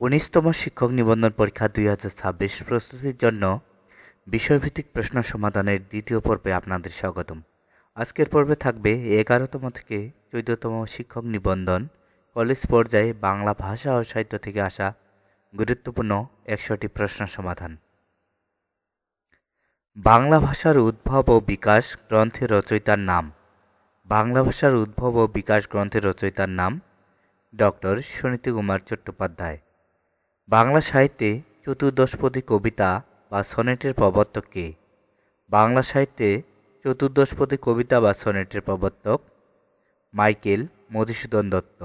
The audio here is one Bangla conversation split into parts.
১৯তম শিক্ষক নিবন্ধন পরীক্ষা ২০২৬ প্রস্তুতির জন্য বিষয়ভিত্তিক প্রশ্ন সমাধানের দ্বিতীয় পর্বে আপনাদের স্বাগতম। আজকের পর্বে থাকবে ১১তম থেকে ১৪তম শিক্ষক নিবন্ধন কলেজ পর্যায়ে বাংলা ভাষা ও সাহিত্য থেকে আসা গুরুত্বপূর্ণ ১০০টি প্রশ্ন সমাধান। বাংলা ভাষার উদ্ভব ও বিকাশ গ্রন্থের রচয়িতার নাম। বাংলা ভাষার উদ্ভব ও বিকাশ গ্রন্থের রচয়িতার নাম ডক্টর সুনীতিকুমার চট্টোপাধ্যায়। বাংলা সাহিত্যে চতুর্দশপদী কবিতা বা সনেটের প্রবর্তক কে? বাংলা সাহিত্যে চতুর্দশপদী কবিতা বা সনেটের প্রবর্তক মাইকেল মধুসূদন দত্ত।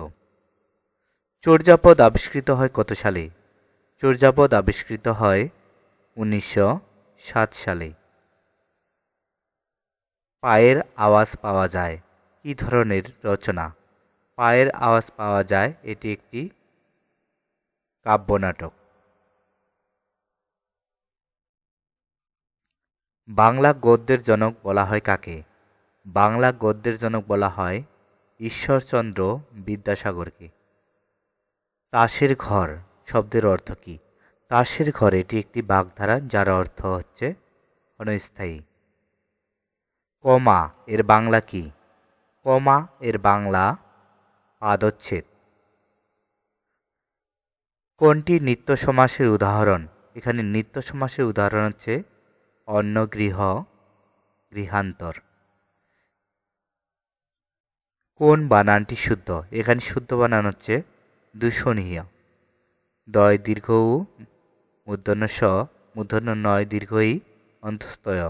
চর্যাপদ আবিষ্কৃত হয় কত সালে? চর্যাপদ আবিষ্কৃত হয় ১৯০৭ সালে। পায়ের আওয়াজ পাওয়া যায় কী ধরনের রচনা? পায়ের আওয়াজ পাওয়া যায় এটি একটি কাব্যনাটক। বাংলা গদ্যের জনক বলা হয় কাকে? বাংলা গদ্যের জনক বলা হয় ঈশ্বরচন্দ্র বিদ্যাসাগরকে। তাসের ঘর শব্দের অর্থ কী? তাসের ঘর এটি একটি বাগধারা যার অর্থ হচ্ছে ক্ষণস্থায়ী। কমা এর বাংলা কী? কমা এর বাংলা পাদচ্ছেদ। কোনটি নিত্য সমাসের উদাহরণ? এখানে নিত্য সমাসের উদাহরণ হচ্ছে অন্নগৃহ, গৃহান্তর। কোন বানানটি শুদ্ধ? এখানে শুদ্ধ বানান হচ্ছে দূষণীয়। দয় দীর্ঘ উ, মূর্ধন্য স, মূর্ধন্য নয় দীর্ঘ ই, অন্তস্তয়।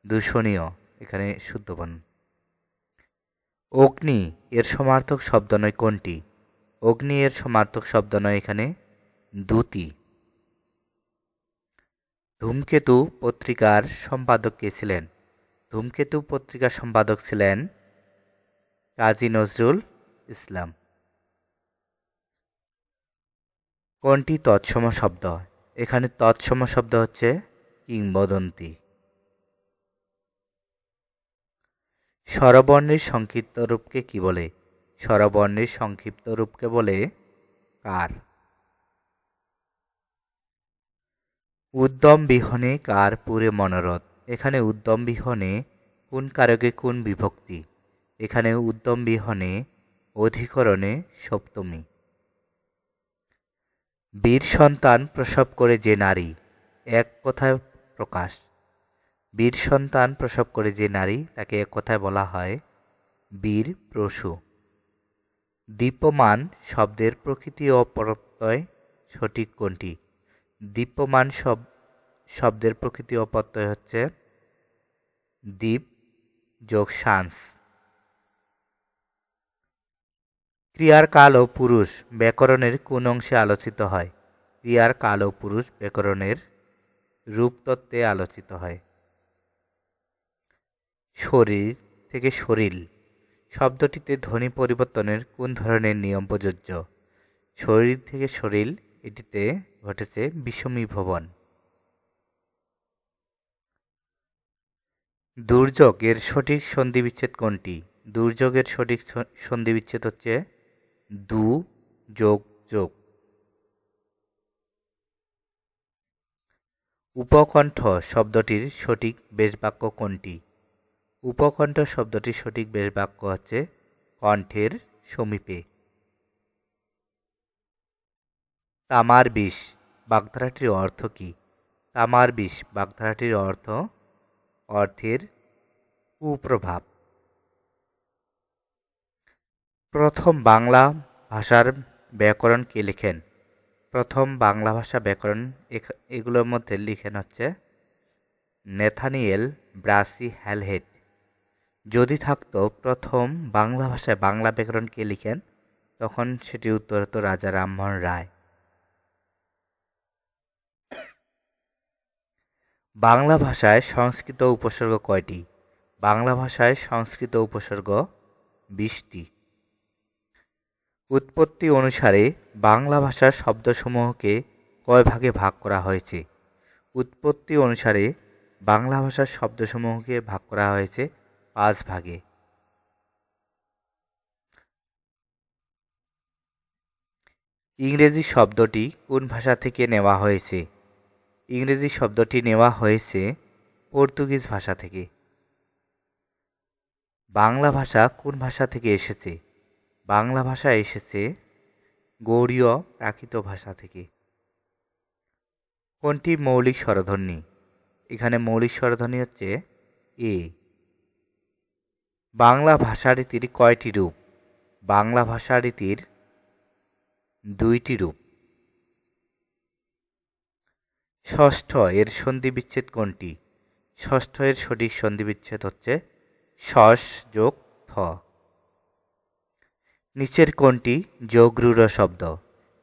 দূষণীয় এখানে শুদ্ধ বানান। অগ্নি এর সমার্থক শব্দ নয় কোনটি? অগ্নি এর সমার্থক শব্দ নয় এখানে দ্যুতি। ধূমকেতু পত্রিকার সম্পাদক কে ছিলেন? ধূমকেতু পত্রিকার সম্পাদক ছিলেন কাজী নজরুল ইসলাম। কোনটি তৎসম শব্দ? এখানে তৎসম শব্দ হচ্ছে কিংবদন্তি। স্বরবর্ণের সংক্ষিপ্ত রূপকে কি বলে? স্বরবর্ণের সংক্ষিপ্ত রূপকে বলে কার। উদ্যম বিহনে কার পুরে মনোরথ? এখানে উদ্যম বিহনে কোন কারকে কোন বিভক্তি? এখানে উদ্যম বিহনে অধিকরণে সপ্তমী। বীর সন্তান প্রসব করে যে নারী এক কথায় প্রকাশ। বীর সন্তান প্রসব করে যে নারী তাকে এক কথায় বলা হয় বীর প্রসূ। দীপ্যমান শব্দের প্রকৃতি ও প্রত্যয় সঠিক কোনটি? দীপ্যমান শব্দের প্রকৃতি ও প্রত্যয় হচ্ছে দীপ যোগ শাংস। ক্রিয়ার কাল ও পুরুষ ব্যাকরণের কোন অংশে আলোচিত হয়? ক্রিয়ার কাল ও পুরুষ ব্যাকরণের রূপতত্ত্বে আলোচিত হয়। শরীর থেকে শরীল শব্দটিতে ধ্বনি পরিবর্তনের কোন ধরনের নিয়ম প্রযোজ্য? শরীর থেকে শরীল এটিতে ঘটেছে বিষমীভবন। দুর্যোগ এর সঠিক সন্ধিবিচ্ছেদ কোনটি? দুর্যোগের সঠিক সন্ধিবিচ্ছেদ হচ্ছে দু যোগ যোগ। উপকণ্ঠ শব্দটির সঠিক বেশবাক্য কোনটি? উপকণ্ঠ শব্দটির সঠিক বেশবাক্য হচ্ছে কণ্ঠের সমীপে। তামার বিষ বাগধারাটির অর্থ কী? তামার বিষ বাগধারাটির অর্থ অর্থের কুপ্রভাব। প্রথম বাংলা ভাষার ব্যাকরণ কে লেখেন? প্রথম বাংলা ভাষা ব্যাকরণ এগুলোর মধ্যে লিখেন হচ্ছে নেথানিয়েল ব্রাসি হ্যালহেড। যদি থাকতো প্রথম বাংলা ভাষায় বাংলা ব্যাকরণ কে লিখেন, তখন সেটি উত্তর হতো রাজা রামমোহন রায়। বাংলা ভাষায় সংস্কৃত উপসর্গ কয়টি? বাংলা ভাষায় সংস্কৃত উপসর্গ ২০টি। উৎপত্তি অনুসারে বাংলা ভাষার শব্দসমূহকে কয় ভাগে ভাগ করা হয়েছে? উৎপত্তি অনুসারে বাংলা ভাষার শব্দসমূহকে ভাগ করা হয়েছে ৫ ভাগে। ইংরেজি শব্দটি কোন ভাষা থেকে নেওয়া হয়েছে? ইংরেজি শব্দটি নেওয়া হয়েছে পর্তুগিজ ভাষা থেকে। বাংলা ভাষা কোন ভাষা থেকে এসেছে? বাংলা ভাষা এসেছে গৌড়ীয় প্রাকৃত ভাষা থেকে। কোনটি মৌলিক স্বরধ্বনি? এখানে মৌলিক স্বরধ্বনি হচ্ছে এ। বাংলা ভাষারীতির কয়টি রূপ? বাংলা ভাষারীতির 2টি রূপ। ষষ্ঠ এর সন্ধিবিচ্ছেদ কোনটি? ষষ্ঠ এর সঠিক সন্ধিবিচ্ছেদ হচ্ছে শস যোগ থ। নিচের কোনটি যোগরূঢ় শব্দ?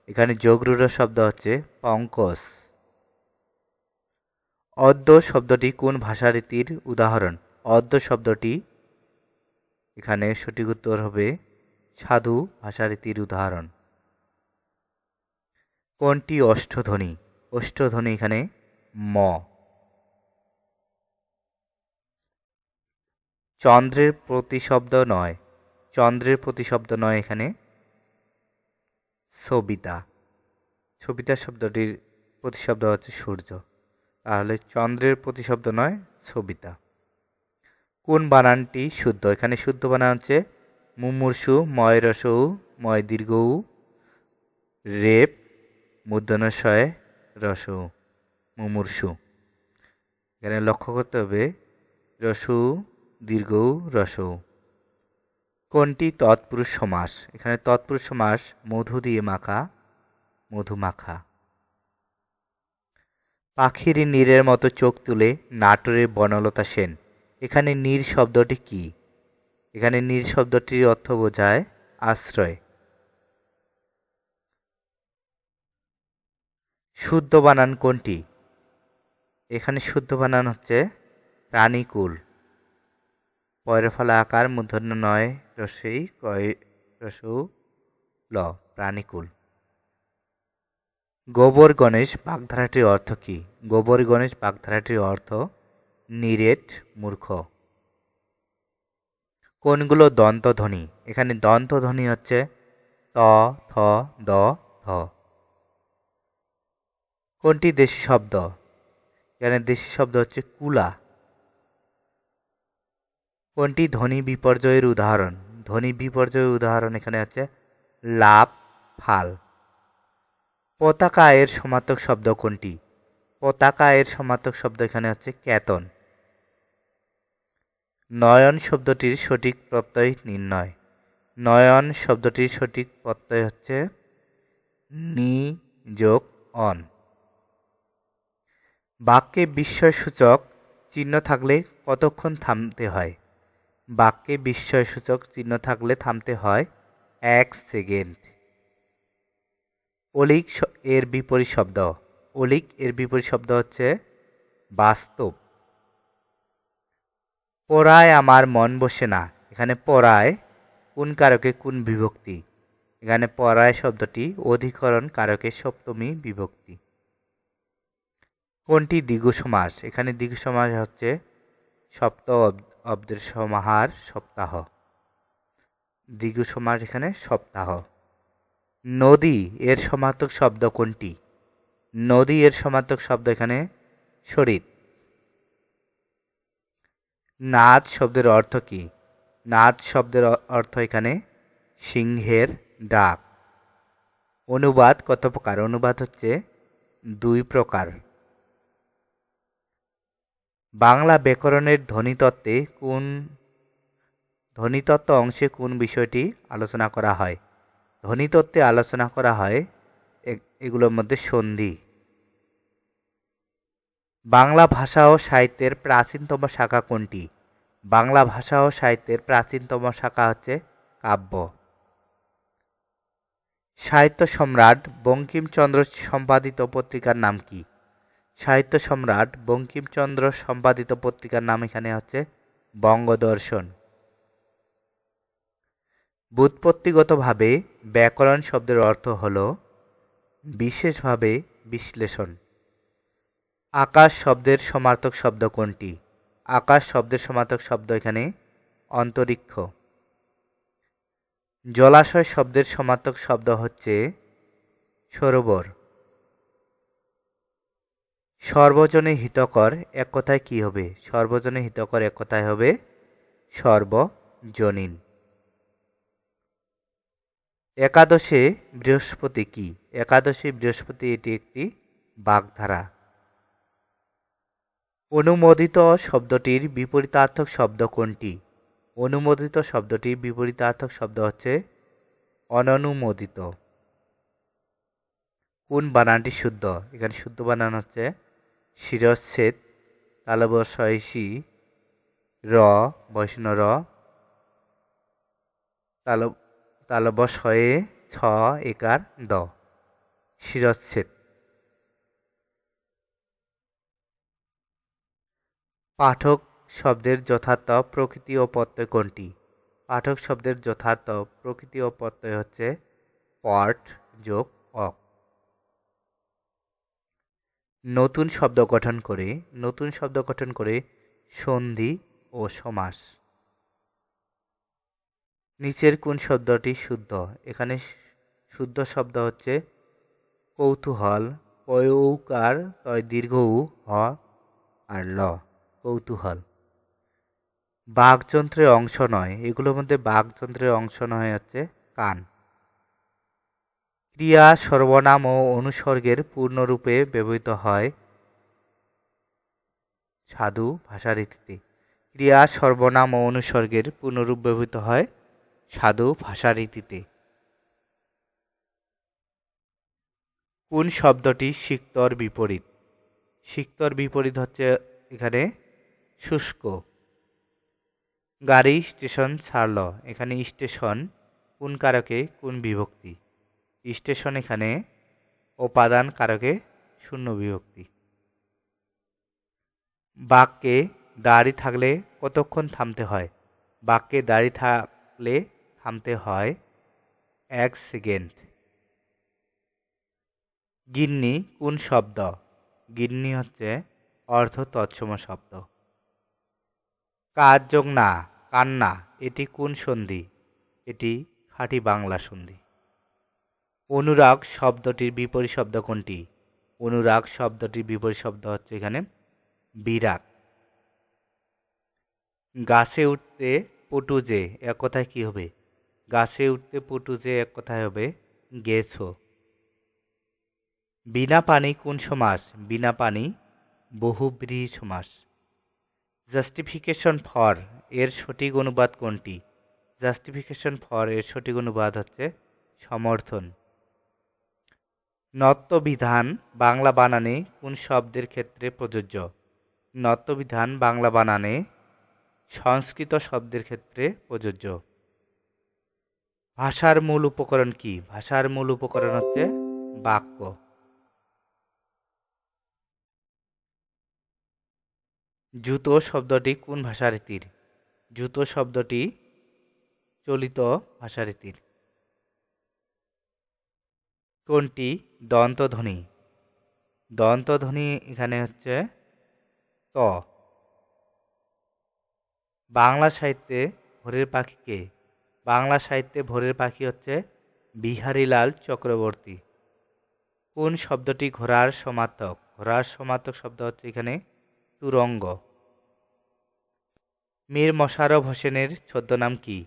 এখানে যোগরূঢ় শব্দ হচ্ছে পঙ্কজ। অদ্য শব্দটি কোন ভাষারীতির উদাহরণ? অদ্য শব্দটি এখানে সঠিক উত্তর হবে সাধু ভাষারীতির উদাহরণ। কোনটি অষ্টধ্বনি? অষ্টধ্বনি এখানে ম। চন্দ্রের প্রতিশব্দ নয়। চন্দ্রের প্রতিশব্দ নয় এখানে সবিতা। সবিতা শব্দটির প্রতিশব্দ হচ্ছে সূর্য। তাহলে চন্দ্রের প্রতিশব্দ নয় সবিতা। কোন বানানটি শুদ্ধ? এখানে শুদ্ধ বানান হচ্ছে মুমূর্ষু, ময় রসৌ, ময় দীর্ঘৌ, রেপ মূর্ধন্যশয় রসৌ, মুমূর্ষু। এখানে লক্ষ্য করতে হবে রসৌ দীর্ঘৌ রসৌ। কোনটি তৎপুরুষ সমাস? এখানে তৎপুরুষ সমাস মধু দিয়ে মাখা, মধুমাখা। পাখির নীরের মতো চোখ তুলে নাটোরের বনলতা সেন। এখানে নীর শব্দটি কি? এখানে নীর শব্দটির অর্থ বোঝায় আশ্রয়। শুদ্ধ বানান কোনটি? এখানে শুদ্ধ বানান হচ্ছে প্রাণীকুল। পয়ের ফলা আকার মূর্ধন্য নয় রসই কয় রসৌ ল, প্রাণীকুল। গোবর গণেশ বাগধারাটির অর্থ কি? গোবর গণেশ বাগধারাটির অর্থ নিরেট মূর্খ। কোনগুলো দন্তধ্বনি? এখানে দন্তধ্বনি হচ্ছে ত, থ, দ, ধ। কোনটি দেশি শব্দ? এখানে দেশি শব্দ হচ্ছে কুলা। কোনটি ধ্বনি বিপর্যয়ের উদাহরণ? ধ্বনি বিপর্যয়ের উদাহরণ এখানে হচ্ছে লাভ, ফাল। পতাকা এর সমার্থক শব্দ কোনটি? পতাকা এর সমার্থক শব্দ এখানে হচ্ছে কেতন। নয়ন শব্দটির সঠিক প্রত্যয় নির্ণয়। নয়ন শব্দটির সঠিক প্রত্যয় হচ্ছে নি যোগ অন। বাক্যে বিস্ময়সূচক চিহ্ন থাকলে কতক্ষণ থামতে হয়? বাক্যে বিস্ময়সূচক চিহ্ন থাকলে থামতে হয় 1 সেকেন্ড। অলিক এর বিপরীত শব্দ। অলিক এর বিপরীত শব্দ হচ্ছে বাস্তব। পড়ায় আমার মন বসে না। এখানে পড়ায় কোন কারকে কোন বিভক্তি? এখানে পড়ায় শব্দটি অধিকরণ কারকে সপ্তমী বিভক্তি। কোনটি দ্বিগু সমাস? এখানে দ্বিগু সমাস হচ্ছে সপ্ত অব্দের সমাহার সপ্তাহ। দ্বিগু সমাস এখানে সপ্তাহ। নদী এর সমার্থক শব্দ কোনটি? নদী এর সমার্থক শব্দ এখানে শরীর। নাদ শব্দের অর্থ কি? নাদ শব্দের অর্থ এখানে সিংহের ডাক। অনুবাদ কত প্রকার? অনুবাদ হচ্ছে 2 প্রকার। বাংলা ব্যাকরণের ধ্বনিতত্ত্ব অংশে কোন বিষয়টি আলোচনা করা হয়? ধ্বনিতত্ত্বে আলোচনা করা হয় এগুলোর মধ্যে সন্ধি। বাংলা ভাষা ও সাহিত্যের প্রাচীনতম শাখা কোনটি? বাংলা ভাষা ও সাহিত্যের প্রাচীনতম শাখা হচ্ছে কাব্য। সাহিত্য সম্রাট বঙ্কিমচন্দ্র সম্পাদিত পত্রিকার নাম কি? সাহিত্য সম্রাট বঙ্কিমচন্দ্র সম্পাদিত পত্রিকার নাম এখানে হচ্ছে বঙ্গদর্শন। ব্যুৎপত্তিগতভাবে ব্যাকরণ শব্দের অর্থ হল বিশেষভাবে বিশ্লেষণ। আকাশ শব্দের সমার্থক শব্দ কোনটি? আকাশ শব্দের সমার্থক শব্দ এখানে অন্তরিক্ষ। জলাশয় শব্দের সমার্থক শব্দ হচ্ছে সরোবর। সর্বজনে হিতকর এক কথায় কি হবে? সর্বজনে হিতকর এক কথায় হবে সর্বজনীন। একাদশে বৃহস্পতি কি? একাদশী বৃহস্পতি এটি একটি বাগধারা। অনুমোদিত শব্দটির বিপরীতার্থক শব্দ কোনটি? অনুমোদিত শব্দটির বিপরীতার্থক শব্দ হচ্ছে অননুমোদিত। কোন বানানটি শুদ্ধ? এখানে শুদ্ধ বানান হচ্ছে শিরচ্ছেদ তালবস্যই র বৈষ্ণ র তালবস্যয়ে ছ একার দ, শিরচ্ছেদ। পাঠক শব্দের যথার্থ প্রকৃতি ও প্রত্যয় কোনটি? পাঠক শব্দের যথার্থ প্রকৃতি ও প্রত্যয় হচ্ছে পট যোগ অক। নতুন শব্দ গঠন করে সন্ধি ও সমাস। নিচের কোন শব্দটি শুদ্ধ? এখানে শুদ্ধ শব্দ হচ্ছে কৌতূহল, পয়ৌকার তয় দীর্ঘ উ হ আর ল, কৌতূহল। বাকযন্ত্রের অংশ নয়, এগুলোর মধ্যে বাকযন্ত্রের অংশ নয় হচ্ছে কান। ক্রিয়া সর্বনাম ও অনুসর্গের পূর্ণরূপে ব্যবহৃত হয় সাধু ভাষারীতিতে। ক্রিয়া সর্বনাম ও অনুসর্গের পূর্ণরূপ ব্যবহৃত হয় সাধু ভাষারীতিতে। কোন শব্দটি সিক্তর বিপরীত? সিক্তর বিপরীত হচ্ছে এখানে শুষ্ক। গাড়ি স্টেশন ছাড়ল, এখানে স্টেশন কোন কারকে কোন বিভক্তি? স্টেশন এখানে উপাদান কারকে শূন্য বিভক্তি। বাক্যে দাড়ি থাকলে কতক্ষণ থামতে হয়? বাক্যে দাড়ি থাকলে থামতে হয় 1 সেকেন্ড। গিন্নি কোন শব্দ? গিন্নি হচ্ছে অর্থ তৎসম শব্দ। কাজ যোগ না, কান্না, এটি কোন সন্ধি? এটি খাঁটি বাংলা সন্ধি। অনুরাগ শব্দটির বিপরীত শব্দ কোনটি? অনুরাগ শব্দটির বিপরীত শব্দ হচ্ছে এখানে বিরাগ। গাছে উঠতে পটু যে এক কথায় কি হবে? গাছে উঠতে পটু যে এক কথায় হবে গেছো। বিনা পানি কোন সমাস? বিনা পানি বহুব্রীহি সমাস। জাস্টিফিকেশন ফর এর সঠিক অনুবাদ কোনটি? জাস্টিফিকেশন ফর এর সঠিক অনুবাদ হচ্ছে সমর্থন। নত্যবিধান বাংলা বানানে কোন শব্দের ক্ষেত্রে প্রযোজ্য? নত্যবিধান বাংলা বানানে সংস্কৃত শব্দের ক্ষেত্রে প্রযোজ্য। ভাষার মূল উপকরণ কি? ভাষার মূল উপকরণ হচ্ছে বাক্য। জুতো শব্দটি কোন ভাষারীতির? জুতো শব্দটি চলিত ভাষারীতির। কোনটি দন্তধ্বনি? দন্তধ্বনি এখানে হচ্ছে ত। বাংলা সাহিত্যে ভোরের পাখি কে? বাংলা সাহিত্যে ভোরের পাখি হচ্ছে বিহারীলাল চক্রবর্তী। কোন শব্দটি ঘোড়ার সমার্থক? ঘোড়ার সমার্থক শব্দ হচ্ছে এখানে তুরঙ্গ। মীর মশাররফ হোসেনের ছদ্মনাম কি?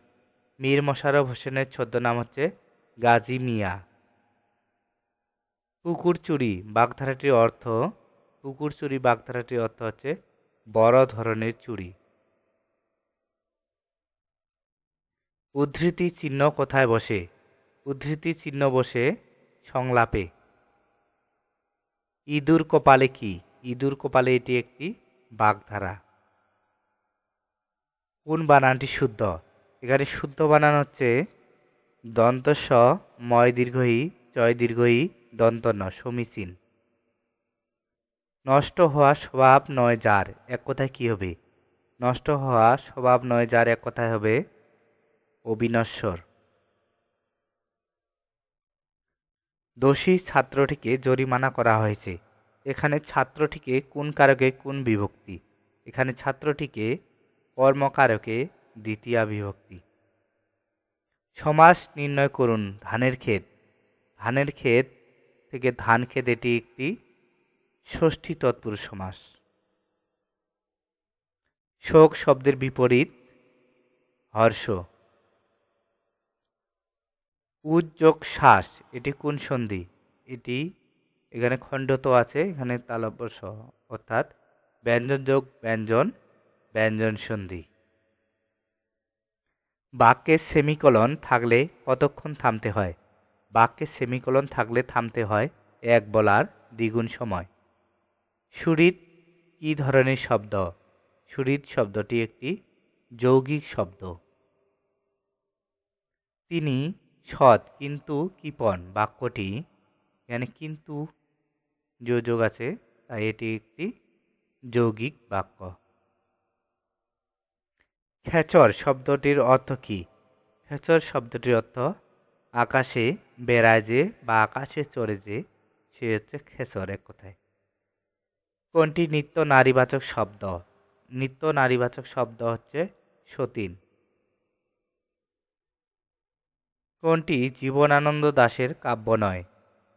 মীর মশাররফ হোসেনের ছদ্মনাম হচ্ছে গাজী মিয়া। পুকুরচুরি বাগধারাটির অর্থ? পুকুরচুরি বাগধারাটির অর্থ হচ্ছে বড় ধরনের চুরি। উদ্ধৃতি চিহ্ন কোথায় বসে? উদ্ধৃতি চিহ্ন বসে সংলাপে। ইঁদুর কপালে কি? ইঁদুর কপালে এটি একটি বাগধারা। কোন বানানটি শুদ্ধ? এখানে শুদ্ধ বানান হচ্ছে দন্ত স ময় দীর্ঘই চয় দীর্ঘই দন্ত ন, সমীচীন। নষ্ট হওয়া স্বভাব নয় যার এক কথায় কি হবে? নষ্ট হওয়া স্বভাব নয় যার এক কথায় হবে অবিনশ্বর। দোষী ছাত্রটিকে জরিমানা করা হয়েছে, এখানে ছাত্রটিকে কোন কারকে কোন বিভক্তি? এখানে ছাত্রটিকে কর্মকারকে দ্বিতীয়া বিভক্তি। সমাস নির্ণয় করুন। ধানের ক্ষেত। ধানের ক্ষেত থেকে ধানক্ষেত, এটি একটি ষষ্ঠী তৎপুরুষ সমাস। শোক শব্দের বিপরীত হর্ষ। উদ্যোগ শ্বাস, এটি কোন সন্ধি? এটি এখানে খণ্ডত আছে, এখানে তালব্য সহ, অর্থাৎ ব্যঞ্জন যোগ ব্যঞ্জন, ব্যঞ্জন সন্ধি। বাক্যে সেমিকোলন থাকলে কতক্ষণ থামতে হয়? বাক্যে সেমিকোলন থাকলে থামতে হয় এক বলার দ্বিগুণ সময়। সুহৃদ কি ধরনের শব্দ? সুহৃদ শব্দটি একটি যৌগিক শব্দ। তিনি সৎ কিন্তু কৃপণ, বাক্যটি এখানে কিন্তু যোগ আছে, তাই এটি একটি যৌগিক বাক্য। খেচর শব্দটির অর্থ কি? খেচর শব্দটির অর্থ আকাশে বেড়ায় যে বা আকাশে চড়ে যে, সে হচ্ছে খেচর এক কথায়। কোনটি নিত্য নারীবাচক শব্দ? নিত্য নারীবাচক শব্দ হচ্ছে সতীন। কোনটি জীবনানন্দ দাশের কাব্য নয়?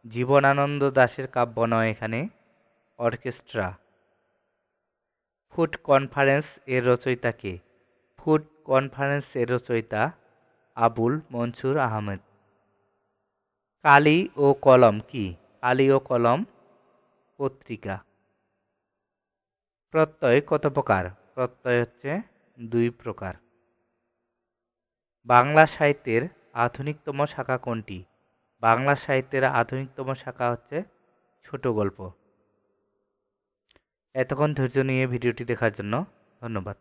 জীবনানন্দ দাশের কাব্য নয় এখানে অর্কেস্ট্রা। ফুড কনফারেন্স এর রচয়িতা কে? ফুড কনফারেন্স এর রচয়িতা আবুল মনসুর আহমেদ। কালি ও কলম কি? কালি ও কলম পত্রিকা। প্রত্যয় কত প্রকার? প্রত্যয় হচ্ছে 2 প্রকার। বাংলা সাহিত্যের আধুনিকতম শাখা কোনটি? বাংলা সাহিত্যের আধুনিকতম শাখা হচ্ছে ছোট গল্প। এতক্ষণ ধৈর্য নিয়ে ভিডিওটি দেখার জন্য ধন্যবাদ।